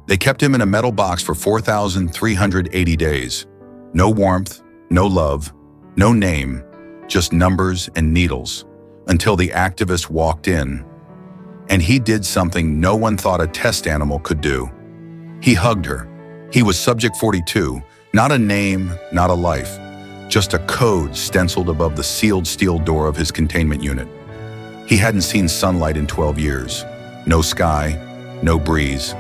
They kept him in a metal box for 4,380 days. No warmth, no love, no name, just numbers and needles, until the activist walked in. And he did something no one thought a test animal could do. He hugged her. He was Subject 42, not a name, not a life, just a code stenciled above the sealed steel door of his containment unit. He hadn't seen sunlight in 12 years. No sky, no breeze.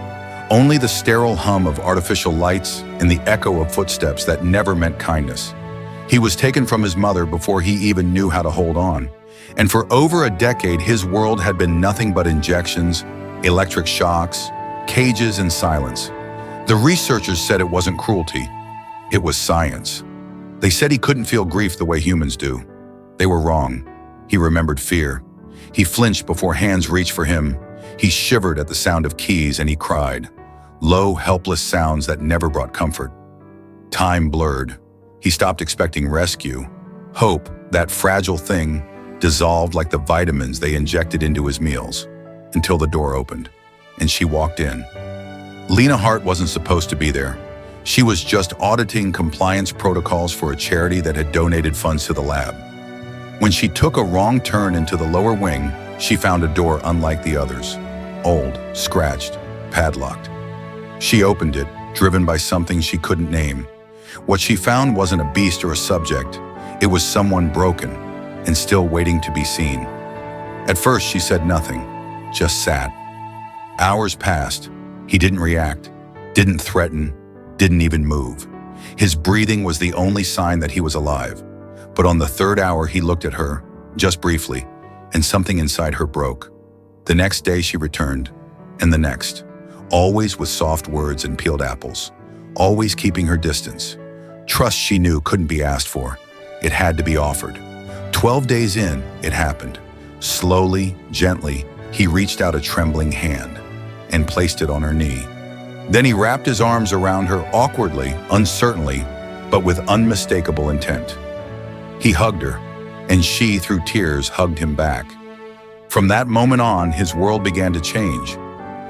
Only the sterile hum of artificial lights and the echo of footsteps that never meant kindness. He was taken from his mother before he even knew how to hold on. And for over a decade, his world had been nothing but injections, electric shocks, cages, and silence. The researchers said it wasn't cruelty. It was science. They said he couldn't feel grief the way humans do. They were wrong. He remembered fear. He flinched before hands reached for him. He shivered at the sound of keys and he cried. Low, helpless sounds that never brought comfort. Time blurred. He stopped expecting rescue. Hope, that fragile thing, dissolved like the vitamins they injected into his meals, until the door opened, and she walked in. Lena Hart wasn't supposed to be there. She was just auditing compliance protocols for a charity that had donated funds to the lab. When she took a wrong turn into the lower wing, she found a door unlike the others. Old, scratched, padlocked. She opened it, driven by something she couldn't name. What she found wasn't a beast or a subject. It was someone broken and still waiting to be seen. At first, she said nothing, just sat. Hours passed. He didn't react, didn't threaten, didn't even move. His breathing was the only sign that he was alive. But on the third hour, he looked at her, just briefly, and something inside her broke. The next day she returned, and the next, always with soft words and peeled apples, always keeping her distance. Trust she knew couldn't be asked for. It had to be offered. 12 days in, it happened. Slowly, gently, he reached out a trembling hand and placed it on her knee. Then he wrapped his arms around her awkwardly, uncertainly, but with unmistakable intent. He hugged her, and she, through tears, hugged him back. From that moment on, his world began to change.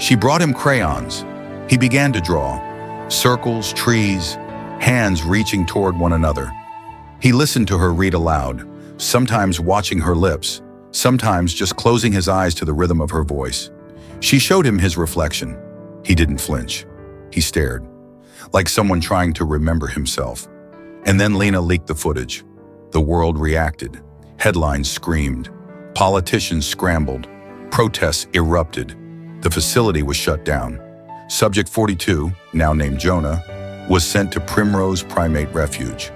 She brought him crayons. He began to draw. Circles, trees, hands reaching toward one another. He listened to her read aloud, sometimes watching her lips, sometimes just closing his eyes to the rhythm of her voice. She showed him his reflection. He didn't flinch. He stared, like someone trying to remember himself. And then Lena leaked the footage. The world reacted. Headlines screamed. Politicians scrambled. Protests erupted. The facility was shut down. Subject 42, now named Jonah, was sent to Primrose Primate Refuge.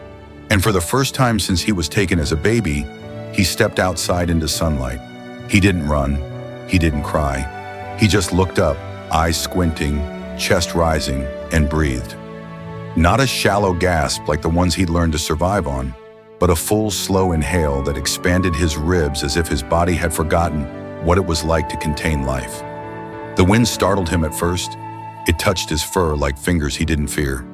And for the first time since he was taken as a baby, he stepped outside into sunlight. He didn't run. He didn't cry. He just looked up, eyes squinting, chest rising, and breathed. Not a shallow gasp like the ones he'd learned to survive on, but a full, slow inhale that expanded his ribs as if his body had forgotten what it was like to contain life. The wind startled him at first. It touched his fur like fingers he didn't fear.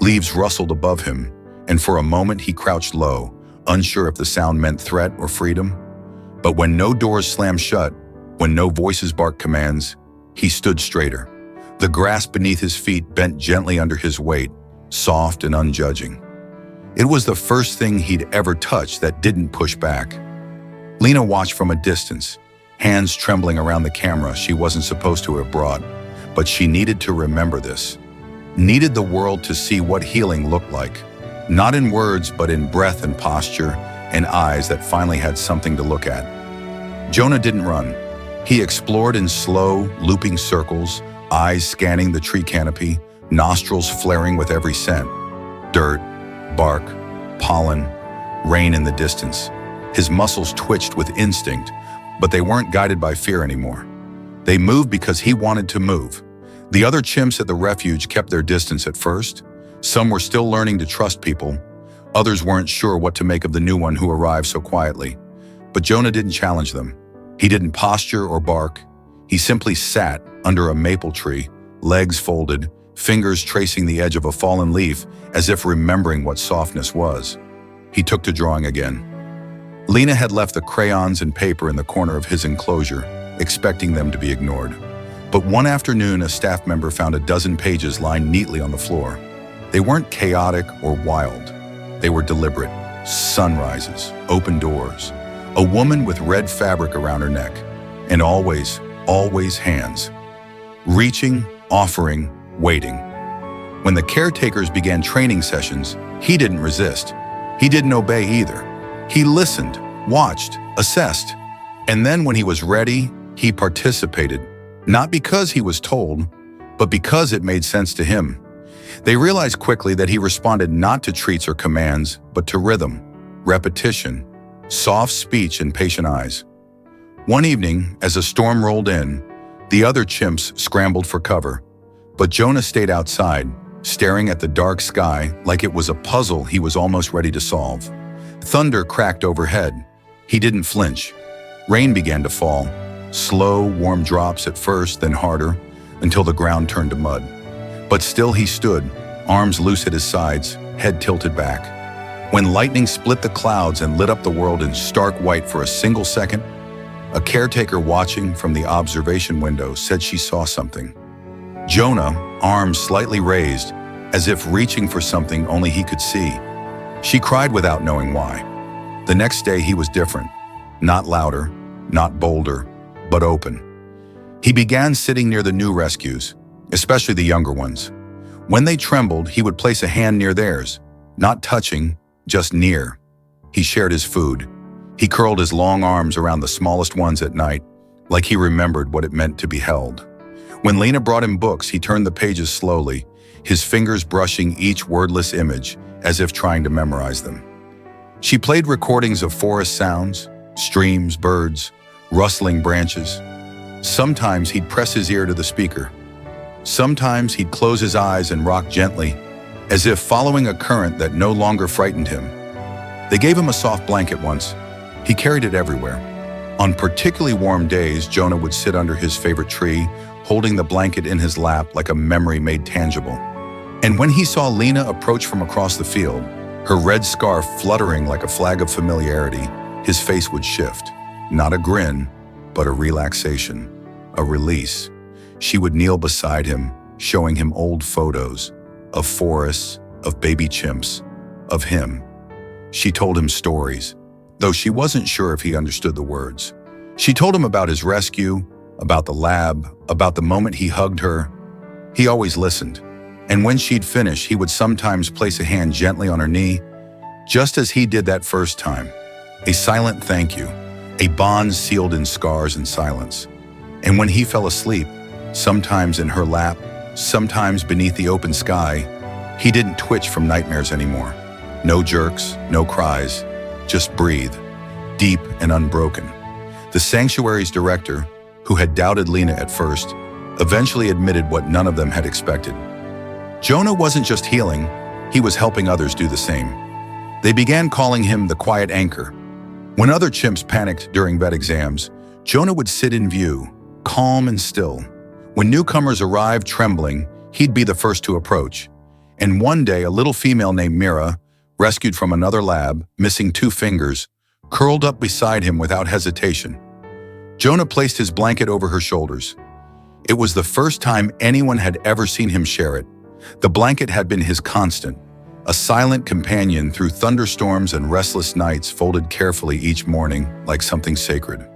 Leaves rustled above him, and for a moment he crouched low, unsure if the sound meant threat or freedom. But when no doors slammed shut, when no voices barked commands, he stood straighter. The grass beneath his feet bent gently under his weight, soft and unjudging. It was the first thing he'd ever touched that didn't push back. Lena watched from a distance, hands trembling around the camera she wasn't supposed to have brought, but she needed to remember this. Needed the world to see what healing looked like. Not in words, but in breath and posture, and eyes that finally had something to look at. Jonah didn't run. He explored in slow, looping circles, eyes scanning the tree canopy, nostrils flaring with every scent. Dirt, bark, pollen, rain in the distance. His muscles twitched with instinct, but they weren't guided by fear anymore. They moved because he wanted to move. The other chimps at the refuge kept their distance at first. Some were still learning to trust people. Others weren't sure what to make of the new one who arrived so quietly. But Jonah didn't challenge them. He didn't posture or bark. He simply sat under a maple tree, legs folded, fingers tracing the edge of a fallen leaf as if remembering what softness was. He took to drawing again. Lena had left the crayons and paper in the corner of his enclosure, expecting them to be ignored. But one afternoon, a staff member found a dozen pages lying neatly on the floor. They weren't chaotic or wild. They were deliberate. Sunrises, open doors, a woman with red fabric around her neck, and always hands. Reaching, offering, waiting. When the caretakers began training sessions, he didn't resist. He didn't obey either. He listened, watched, assessed. And then when he was ready, he participated. Not because he was told, but because it made sense to him. They realized quickly that he responded not to treats or commands, but to rhythm, repetition, soft speech, and patient eyes. One evening, as a storm rolled in, the other chimps scrambled for cover. But Jonah stayed outside, staring at the dark sky like it was a puzzle he was almost ready to solve. Thunder cracked overhead. He didn't flinch. Rain began to fall, slow, warm drops at first, then harder, until the ground turned to mud. But still he stood, arms loose at his sides, head tilted back. When lightning split the clouds and lit up the world in stark white for a single second, a caretaker watching from the observation window said she saw something. Jonah, arms slightly raised, as if reaching for something only he could see. She cried without knowing why. The next day he was different. Not louder, not bolder, but open. He began sitting near the new rescues, especially the younger ones. When they trembled, he would place a hand near theirs, not touching, just near. He shared his food. He curled his long arms around the smallest ones at night, like he remembered what it meant to be held. When Lena brought him books, he turned the pages slowly, his fingers brushing each wordless image as if trying to memorize them. She played recordings of forest sounds, streams, birds, rustling branches. Sometimes he'd press his ear to the speaker. Sometimes he'd close his eyes and rock gently, as if following a current that no longer frightened him. They gave him a soft blanket once. He carried it everywhere. On particularly warm days, Jonah would sit under his favorite tree, holding the blanket in his lap like a memory made tangible. And when he saw Lena approach from across the field, her red scarf fluttering like a flag of familiarity, his face would shift. Not a grin, but a relaxation, a release. She would kneel beside him, showing him old photos of forests, of baby chimps, of him. She told him stories, though she wasn't sure if he understood the words. She told him about his rescue, about the lab, about the moment he hugged her. He always listened. And when she'd finish, he would sometimes place a hand gently on her knee, just as he did that first time. A silent thank you, a bond sealed in scars and silence. And when he fell asleep, sometimes in her lap, sometimes beneath the open sky, he didn't twitch from nightmares anymore. No jerks, no cries, just breathe, deep and unbroken. The sanctuary's director, who had doubted Lena at first, eventually admitted what none of them had expected. Jonah wasn't just healing, he was helping others do the same. They began calling him the quiet anchor. When other chimps panicked during vet exams, Jonah would sit in view, calm and still. When newcomers arrived trembling, he'd be the first to approach. And one day, a little female named Mira, rescued from another lab, missing 2 fingers, curled up beside him without hesitation. Jonah placed his blanket over her shoulders. It was the first time anyone had ever seen him share it. The blanket had been his constant, a silent companion through thunderstorms and restless nights, folded carefully each morning like something sacred.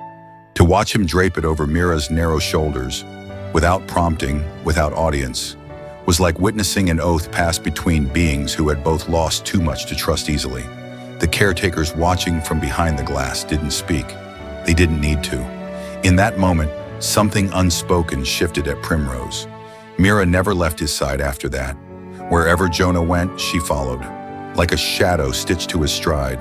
To watch him drape it over Mira's narrow shoulders, without prompting, without audience, was like witnessing an oath passed between beings who had both lost too much to trust easily. The caretakers watching from behind the glass didn't speak. They didn't need to. In that moment, something unspoken shifted at Primrose. Mira never left his side after that. Wherever Jonah went, she followed, like a shadow stitched to his stride.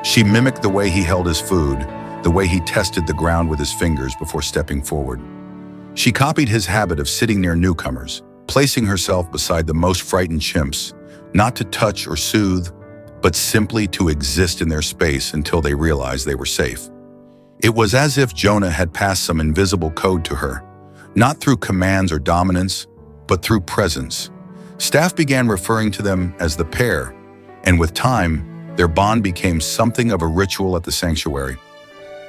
She mimicked the way he held his food, the way he tested the ground with his fingers before stepping forward. She copied his habit of sitting near newcomers, placing herself beside the most frightened chimps, not to touch or soothe, but simply to exist in their space until they realized they were safe. It was as if Jonah had passed some invisible code to her, not through commands or dominance, but through presence. Staff began referring to them as the pair, and with time, their bond became something of a ritual at the sanctuary.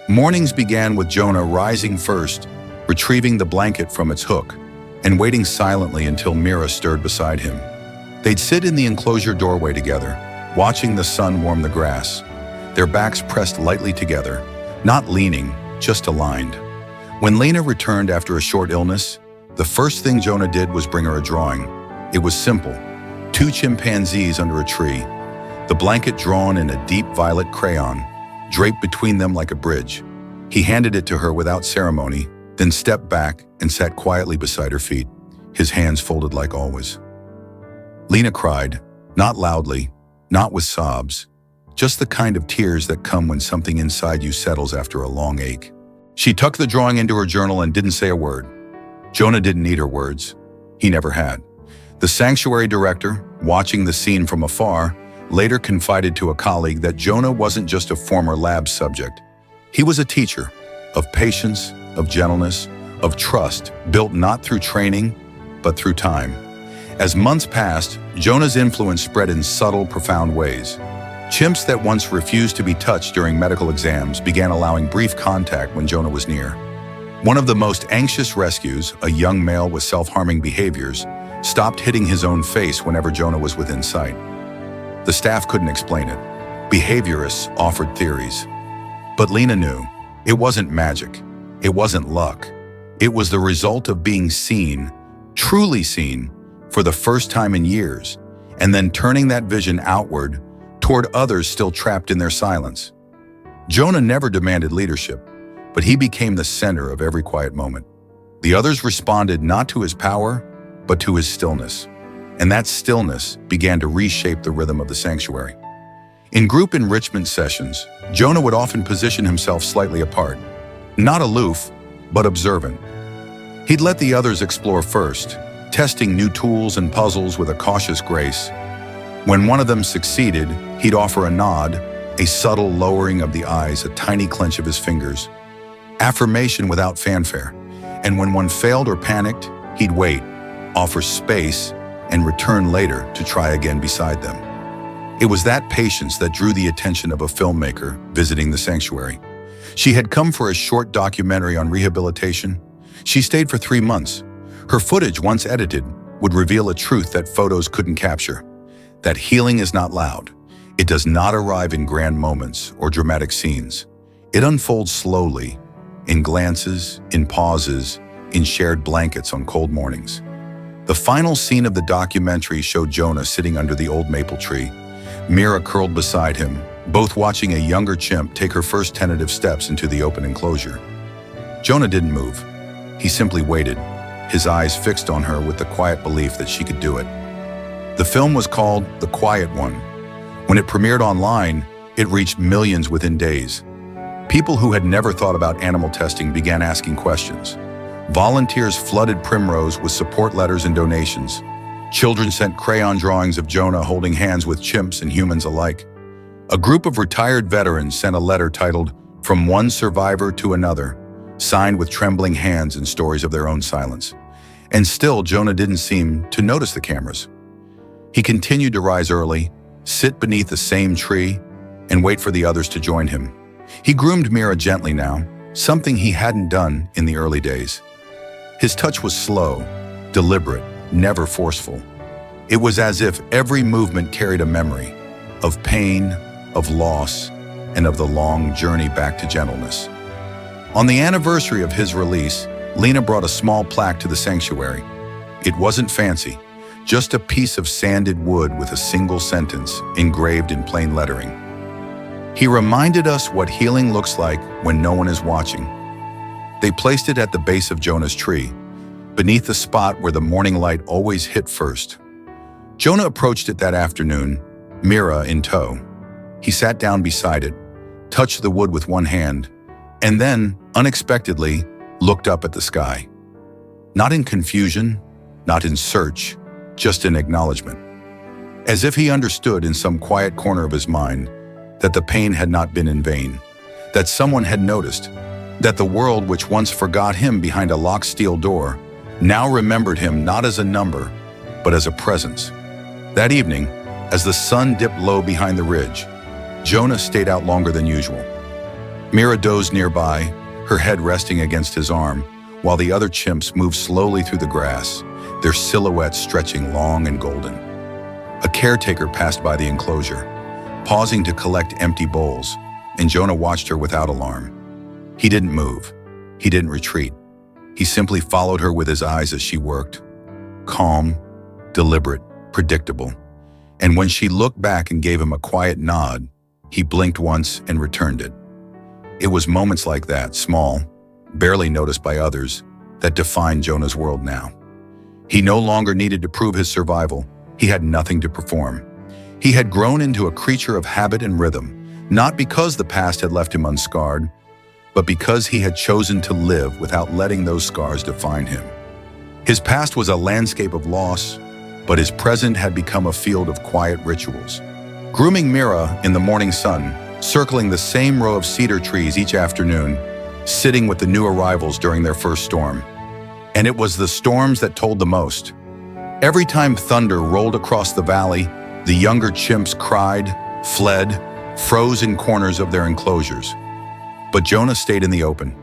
Mornings began with Jonah rising first, retrieving the blanket from its hook, and waiting silently until Mira stirred beside him. They'd sit in the enclosure doorway together, watching the sun warm the grass, their backs pressed lightly together, not leaning, just aligned. When Lena returned after a short illness, the first thing Jonah did was bring her a drawing. It was simple: 2 chimpanzees under a tree, the blanket drawn in a deep violet crayon, draped between them like a bridge. He handed it to her without ceremony, then stepped back and sat quietly beside her feet, his hands folded like always. Lena cried, not loudly, not with sobs, just the kind of tears that come when something inside you settles after a long ache. She tucked the drawing into her journal and didn't say a word. Jonah didn't need her words. He never had. The sanctuary director, watching the scene from afar, later confided to a colleague that Jonah wasn't just a former lab subject. He was a teacher of patience, of gentleness, of trust, built not through training, but through time. As months passed, Jonah's influence spread in subtle, profound ways. Chimps that once refused to be touched during medical exams began allowing brief contact when Jonah was near. One of the most anxious rescues, a young male with self-harming behaviors, stopped hitting his own face whenever Jonah was within sight. The staff couldn't explain it. Behaviorists offered theories. But Lena knew it wasn't magic. It wasn't luck. It was the result of being seen, truly seen, for the first time in years, and then turning that vision outward toward others still trapped in their silence. Jonah never demanded leadership, but he became the center of every quiet moment. The others responded not to his power, but to his stillness. And that stillness began to reshape the rhythm of the sanctuary. In group enrichment sessions, Jonah would often position himself slightly apart, not aloof, but observant. He'd let the others explore first, testing new tools and puzzles with a cautious grace. When one of them succeeded, he'd offer a nod, a subtle lowering of the eyes, a tiny clench of his fingers. Affirmation without fanfare. And when one failed or panicked, he'd wait, offer space, and return later to try again beside them. It was that patience that drew the attention of a filmmaker visiting the sanctuary. She had come for a short documentary on rehabilitation. She stayed for 3 months. Her footage, once edited, would reveal a truth that photos couldn't capture: that healing is not loud. It does not arrive in grand moments or dramatic scenes. It unfolds slowly, in glances, in pauses, in shared blankets on cold mornings. The final scene of the documentary showed Jonah sitting under the old maple tree, Mira curled beside him, both watching a younger chimp take her first tentative steps into the open enclosure. Jonah didn't move. He simply waited, his eyes fixed on her with the quiet belief that she could do it. The film was called The Quiet One. When it premiered online, it reached millions within days. People who had never thought about animal testing began asking questions. Volunteers flooded Primrose with support letters and donations. Children sent crayon drawings of Jonah holding hands with chimps and humans alike. A group of retired veterans sent a letter titled "From One Survivor to Another," signed with trembling hands and stories of their own silence. And still, Jonah didn't seem to notice the cameras. He continued to rise early, sit beneath the same tree, and wait for the others to join him. He groomed Mira gently now, something he hadn't done in the early days. His touch was slow, deliberate, never forceful. It was as if every movement carried a memory of pain, of loss, and of the long journey back to gentleness. On the anniversary of his release, Lena brought a small plaque to the sanctuary. It wasn't fancy, just a piece of sanded wood with a single sentence engraved in plain lettering. He reminded us what healing looks like when no one is watching. They placed it at the base of Jonah's tree, beneath the spot where the morning light always hit first. Jonah approached it that afternoon, Mira in tow. He sat down beside it, touched the wood with one hand, and then, unexpectedly, looked up at the sky. Not in confusion, not in search, just in acknowledgement. As if he understood in some quiet corner of his mind that the pain had not been in vain, that someone had noticed, that the world which once forgot him behind a locked steel door now remembered him not as a number, but as a presence. That evening, as the sun dipped low behind the ridge, Jonah stayed out longer than usual. Mira dozed nearby, her head resting against his arm, while the other chimps moved slowly through the grass, their silhouettes stretching long and golden. A caretaker passed by the enclosure, pausing to collect empty bowls, and Jonah watched her without alarm. He didn't move. He didn't retreat. He simply followed her with his eyes as she worked. Calm, deliberate, predictable. And when she looked back and gave him a quiet nod, he blinked once and returned it. It was moments like that, small, barely noticed by others, that defined Jonah's world now. He no longer needed to prove his survival. He had nothing to perform. He had grown into a creature of habit and rhythm, not because the past had left him unscarred, but because he had chosen to live without letting those scars define him. His past was a landscape of loss, but his present had become a field of quiet rituals. Grooming Mira in the morning sun, circling the same row of cedar trees each afternoon, sitting with the new arrivals during their first storm. And it was the storms that told the most. Every time thunder rolled across the valley, the younger chimps cried, fled, froze in corners of their enclosures. But Jonah stayed in the open.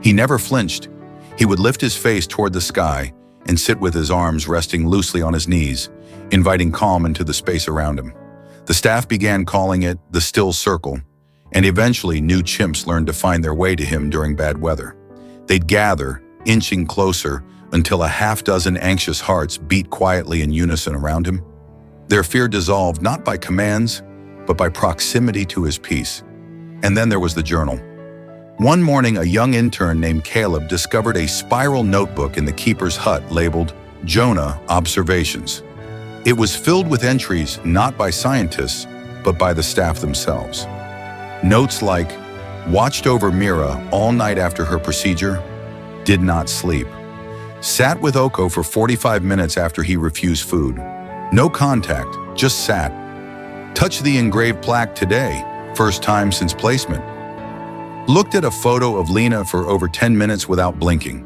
He never flinched. He would lift his face toward the sky and sit with his arms resting loosely on his knees, inviting calm into the space around him. The staff began calling it the still circle, and eventually new chimps learned to find their way to him during bad weather. They'd gather, inching closer, until a half-dozen anxious hearts beat quietly in unison around him. Their fear dissolved not by commands, but by proximity to his peace. And then there was the journal. One morning, a young intern named Caleb discovered a spiral notebook in the keeper's hut labeled Jonah Observations. It was filled with entries not by scientists, but by the staff themselves. Notes like, watched over Mira all night after her procedure, did not sleep. Sat with Oko for 45 minutes after he refused food. No contact, just sat. Touched the engraved plaque today, first time since placement. Looked at a photo of Lena for over 10 minutes without blinking.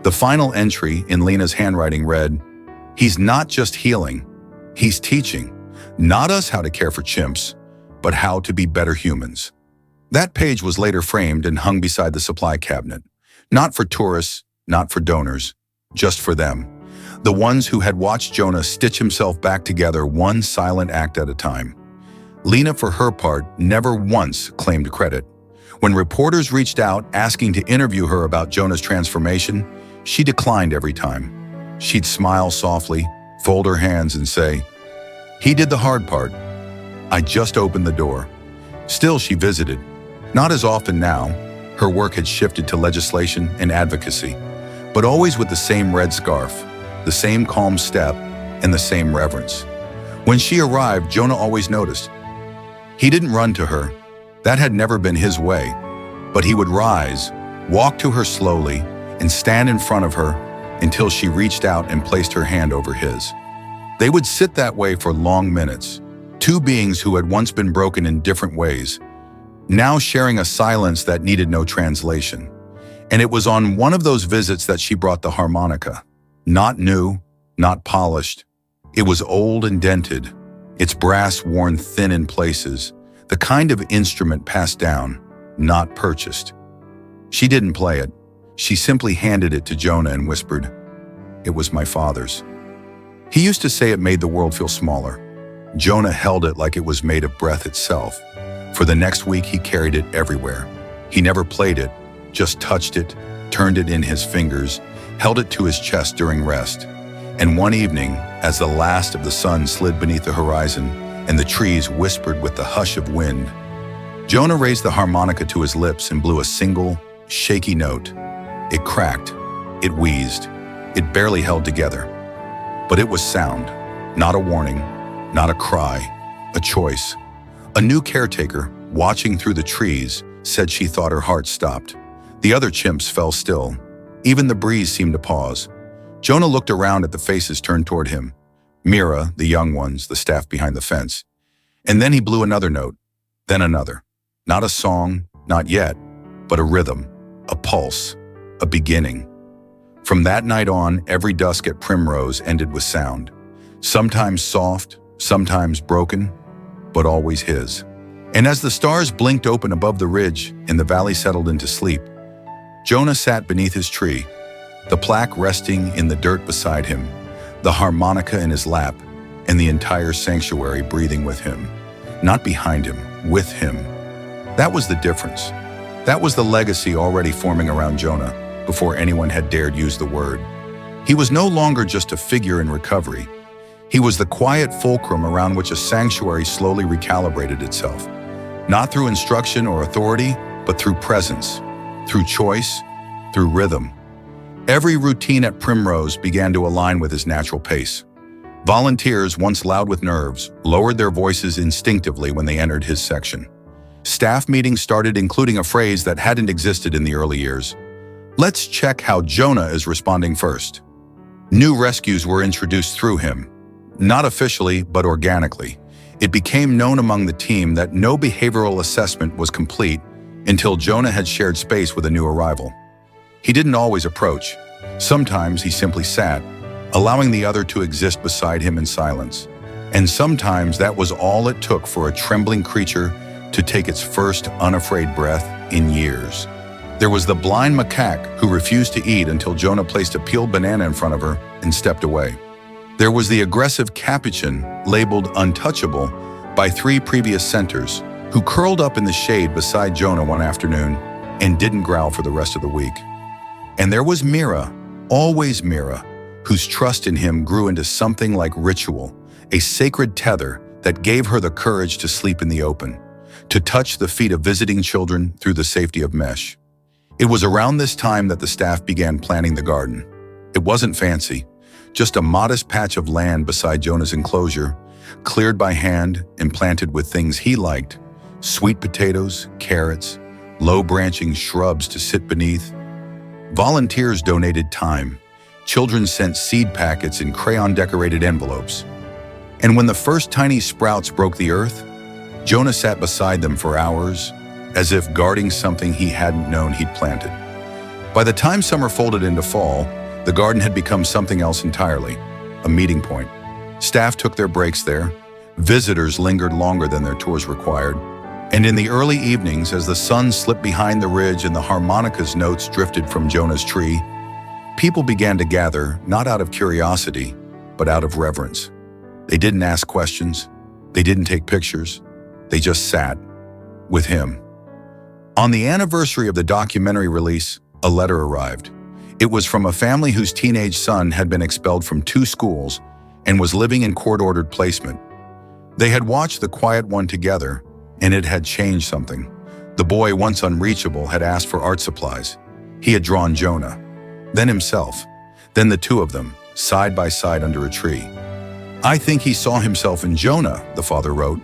The final entry in Lena's handwriting read, he's not just healing, he's teaching, not us how to care for chimps, but how to be better humans. That page was later framed and hung beside the supply cabinet. Not for tourists, not for donors, just for them. The ones who had watched Jonah stitch himself back together one silent act at a time. Lena, for her part, never once claimed credit. When reporters reached out asking to interview her about Jonah's transformation, she declined every time. She'd smile softly, fold her hands and say, he did the hard part. I just opened the door. Still, she visited. Not as often now. Her work had shifted to legislation and advocacy, but always with the same red scarf, the same calm step, and the same reverence. When she arrived, Jonah always noticed. He didn't run to her. That had never been his way. But he would rise, walk to her slowly, and stand in front of her until she reached out and placed her hand over his. They would sit that way for long minutes, two beings who had once been broken in different ways, now sharing a silence that needed no translation. And it was on one of those visits that she brought the harmonica. Not new, not polished. It was old and dented, its brass worn thin in places, the kind of instrument passed down, not purchased. She didn't play it. She simply handed it to Jonah and whispered, it was my father's. He used to say it made the world feel smaller. Jonah held it like it was made of breath itself. For the next week, he carried it everywhere. He never played it, just touched it, turned it in his fingers, held it to his chest during rest. And one evening, as the last of the sun slid beneath the horizon and the trees whispered with the hush of wind, Jonah raised the harmonica to his lips and blew a single, shaky note. It cracked, it wheezed, it barely held together. But it was sound, not a warning, not a cry, a choice. A new caretaker, watching through the trees, said she thought her heart stopped. The other chimps fell still. Even the breeze seemed to pause. Jonah looked around at the faces turned toward him. Mira, the young ones, the staff behind the fence. And then he blew another note, then another. Not a song, not yet, but a rhythm, a pulse, a beginning. From that night on, every dusk at Primrose ended with sound. Sometimes soft, sometimes broken, but always his. And as the stars blinked open above the ridge and the valley settled into sleep, Jonah sat beneath his tree, the plaque resting in the dirt beside him, the harmonica in his lap, and the entire sanctuary breathing with him. Not behind him, with him. That was the difference. That was the legacy already forming around Jonah before anyone had dared use the word. He was no longer just a figure in recovery. He was the quiet fulcrum around which a sanctuary slowly recalibrated itself. Not through instruction or authority, but through presence, through choice, through rhythm. Every routine at Primrose began to align with his natural pace. Volunteers, once loud with nerves, lowered their voices instinctively when they entered his section. Staff meetings started including a phrase that hadn't existed in the early years. Let's check how Jonah is responding first. New rescues were introduced through him. Not officially, but organically. It became known among the team that no behavioral assessment was complete until Jonah had shared space with a new arrival. He didn't always approach. Sometimes he simply sat, allowing the other to exist beside him in silence. And sometimes that was all it took for a trembling creature to take its first unafraid breath in years. There was the blind macaque who refused to eat until Jonah placed a peeled banana in front of her and stepped away. There was the aggressive capuchin, labeled untouchable by 3 previous centers, who curled up in the shade beside Jonah one afternoon and didn't growl for the rest of the week. And there was Mira, always Mira, whose trust in him grew into something like ritual, a sacred tether that gave her the courage to sleep in the open, to touch the feet of visiting children through the safety of mesh. It was around this time that the staff began planning the garden. It wasn't fancy, just a modest patch of land beside Jonah's enclosure, cleared by hand and planted with things he liked: sweet potatoes, carrots, low-branching shrubs to sit beneath. Volunteers donated time. Children sent seed packets in crayon-decorated envelopes. And when the first tiny sprouts broke the earth, Jonah sat beside them for hours, as if guarding something he hadn't known he'd planted. By the time summer folded into fall, the garden had become something else entirely, a meeting point. Staff took their breaks there. Visitors lingered longer than their tours required. And in the early evenings, as the sun slipped behind the ridge and the harmonica's notes drifted from Jonah's tree, people began to gather, not out of curiosity, but out of reverence. They didn't ask questions. They didn't take pictures. They just sat with him. On the anniversary of the documentary release, a letter arrived. It was from a family whose teenage son had been expelled from 2 schools and was living in court-ordered placement. They had watched The Quiet One together, and it had changed something. The boy, once unreachable, had asked for art supplies. He had drawn Jonah, then himself, then the 2 of them, side by side under a tree. I think he saw himself in Jonah, the father wrote,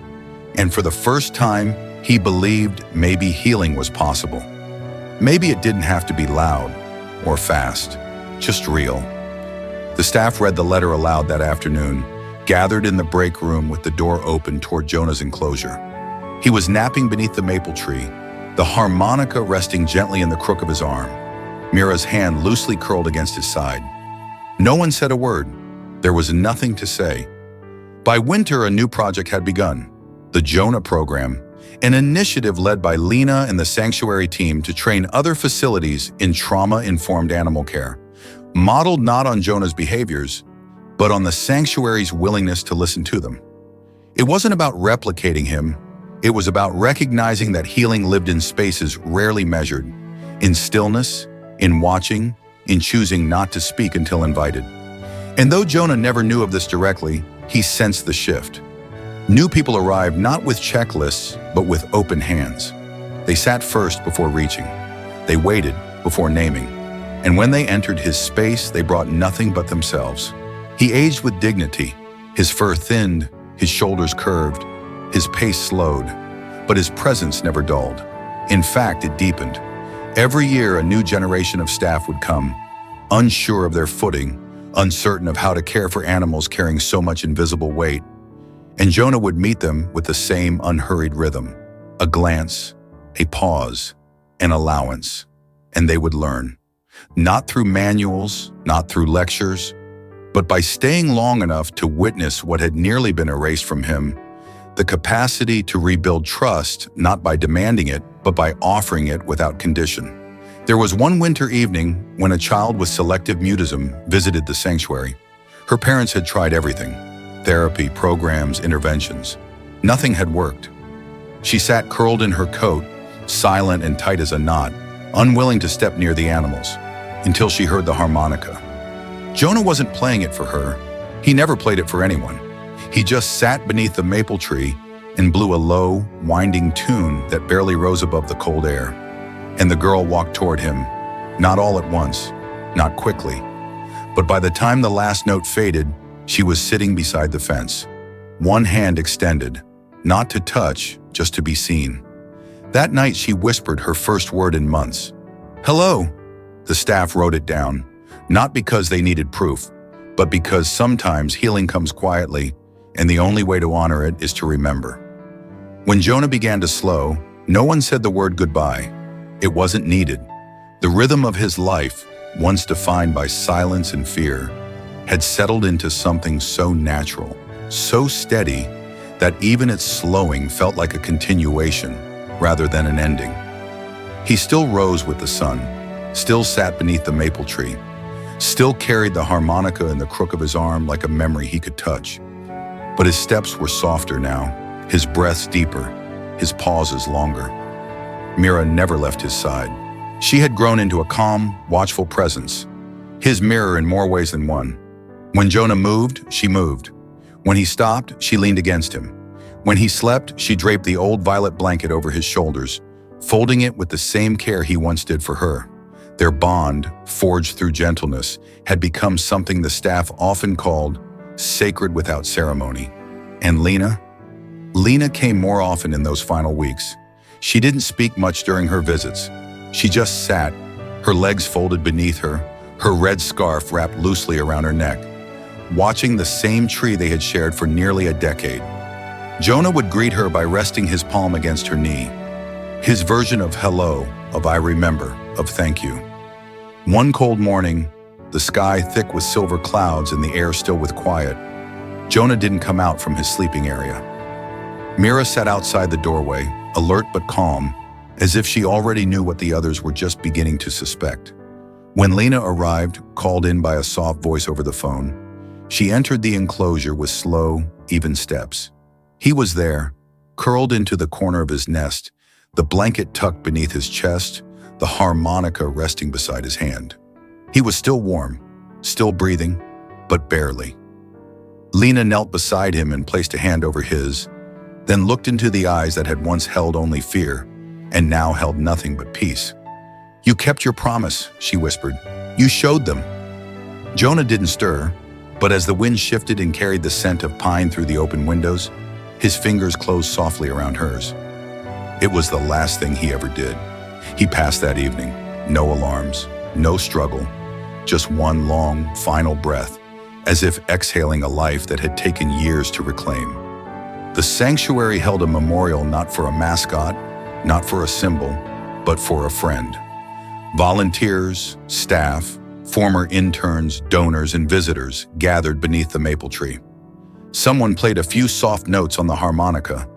and for the first time, he believed maybe healing was possible. Maybe it didn't have to be loud or fast, just real. The staff read the letter aloud that afternoon, gathered in the break room with the door open toward Jonah's enclosure. He was napping beneath the maple tree, the harmonica resting gently in the crook of his arm, Mira's hand loosely curled against his side. No one said a word. There was nothing to say. By winter, a new project had begun, the Jonah program, an initiative led by Lena and the sanctuary team to train other facilities in trauma-informed animal care, modeled not on Jonah's behaviors, but on the sanctuary's willingness to listen to them. It wasn't about replicating him. It was about recognizing that healing lived in spaces rarely measured, in stillness, in watching, in choosing not to speak until invited. And though Jonah never knew of this directly, he sensed the shift. New people arrived not with checklists, but with open hands. They sat first before reaching. They waited before naming. And when they entered his space, they brought nothing but themselves. He aged with dignity. His fur thinned, his shoulders curved, his pace slowed, but his presence never dulled. In fact, it deepened. Every year, a new generation of staff would come, unsure of their footing, uncertain of how to care for animals carrying so much invisible weight. And Jonah would meet them with the same unhurried rhythm, a glance, a pause, an allowance, and they would learn. Not through manuals, not through lectures, but by staying long enough to witness what had nearly been erased from him, the capacity to rebuild trust, not by demanding it, but by offering it without condition. There was one winter evening when a child with selective mutism visited the sanctuary. Her parents had tried everything: therapy, programs, interventions. Nothing had worked. She sat curled in her coat, silent and tight as a knot, unwilling to step near the animals, until she heard the harmonica. Jonah wasn't playing it for her. He never played it for anyone. He just sat beneath the maple tree and blew a low, winding tune that barely rose above the cold air. And the girl walked toward him, not all at once, not quickly. But by the time the last note faded, she was sitting beside the fence, one hand extended, not to touch, just to be seen. That night she whispered her first word in months. "Hello." The staff wrote it down, not because they needed proof, but because sometimes healing comes quietly, and the only way to honor it is to remember. When Jonah began to slow, no one said the word goodbye. It wasn't needed. The rhythm of his life, once defined by silence and fear, had settled into something so natural, so steady, that even its slowing felt like a continuation rather than an ending. He still rose with the sun, still sat beneath the maple tree, still carried the harmonica in the crook of his arm like a memory he could touch. But his steps were softer now, his breaths deeper, his pauses longer. Mira never left his side. She had grown into a calm, watchful presence, his mirror in more ways than one. When Jonah moved, she moved. When he stopped, she leaned against him. When he slept, she draped the old violet blanket over his shoulders, folding it with the same care he once did for her. Their bond, forged through gentleness, had become something the staff often called sacred without ceremony. And Lena? Lena came more often in those final weeks. She didn't speak much during her visits. She just sat, her legs folded beneath her, her red scarf wrapped loosely around her neck, watching the same tree they had shared for nearly a decade. Jonah would greet her by resting his palm against her knee, his version of hello, of I remember, of thank you. One cold morning, the sky thick with silver clouds and the air still with quiet, Jonah didn't come out from his sleeping area. Mira sat outside the doorway, alert but calm, as if she already knew what the others were just beginning to suspect. When Lena arrived, called in by a soft voice over the phone, she entered the enclosure with slow, even steps. He was there, curled into the corner of his nest, the blanket tucked beneath his chest, the harmonica resting beside his hand. He was still warm, still breathing, but barely. Lena knelt beside him and placed a hand over his, then looked into the eyes that had once held only fear and now held nothing but peace. "You kept your promise," she whispered. "You showed them." Jonah didn't stir, but as the wind shifted and carried the scent of pine through the open windows, his fingers closed softly around hers. It was the last thing he ever did. He passed that evening, no alarms, no struggle, just one long, final breath, as if exhaling a life that had taken years to reclaim. The sanctuary held a memorial not for a mascot, not for a symbol, but for a friend. Volunteers, staff, former interns, donors, and visitors gathered beneath the maple tree. Someone played a few soft notes on the harmonica,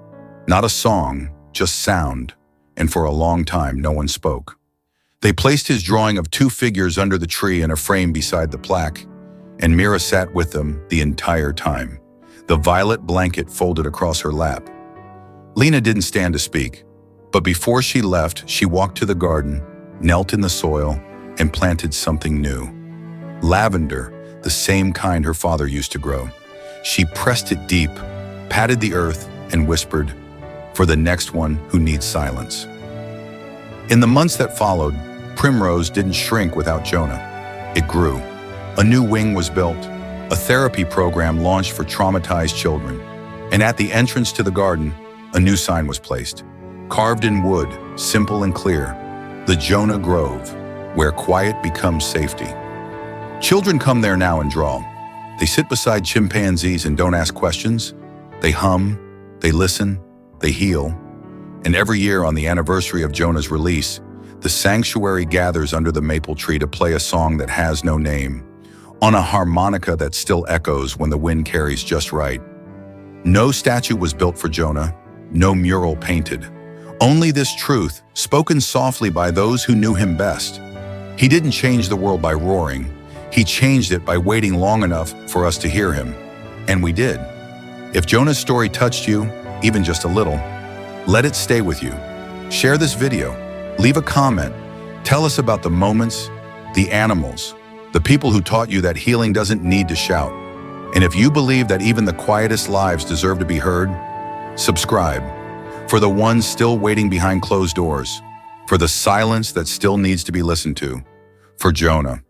not a song, just sound, and for a long time no one spoke. They placed his drawing of two figures under the tree in a frame beside the plaque, and Mira sat with them the entire time, the violet blanket folded across her lap. Lena didn't stand to speak, but before she left, she walked to the garden, knelt in the soil, and planted something new. Lavender, the same kind her father used to grow. She pressed it deep, patted the earth, and whispered, "For the next one who needs silence." In the months that followed, Primrose didn't shrink without Jonah. It grew. A new wing was built, a therapy program launched for traumatized children, and at the entrance to the garden, a new sign was placed. Carved in wood, simple and clear, the Jonah Grove, where quiet becomes safety. Children come there now and draw. They sit beside chimpanzees and don't ask questions. They hum, they listen, they heal. And every year on the anniversary of Jonah's release, the sanctuary gathers under the maple tree to play a song that has no name, on a harmonica that still echoes when the wind carries just right. No statue was built for Jonah, no mural painted, Only this truth, spoken softly by those who knew him best. He didn't change the world by roaring. He changed it by waiting long enough for us to hear him. And we did. If Jonah's story touched you, even just a little, let it stay with you. Share this video. Leave a comment. Tell us about the moments, the animals, the people who taught you that healing doesn't need to shout. And if you believe that even the quietest lives deserve to be heard, subscribe. For the ones still waiting behind closed doors, for the silence that still needs to be listened to, for Jonah.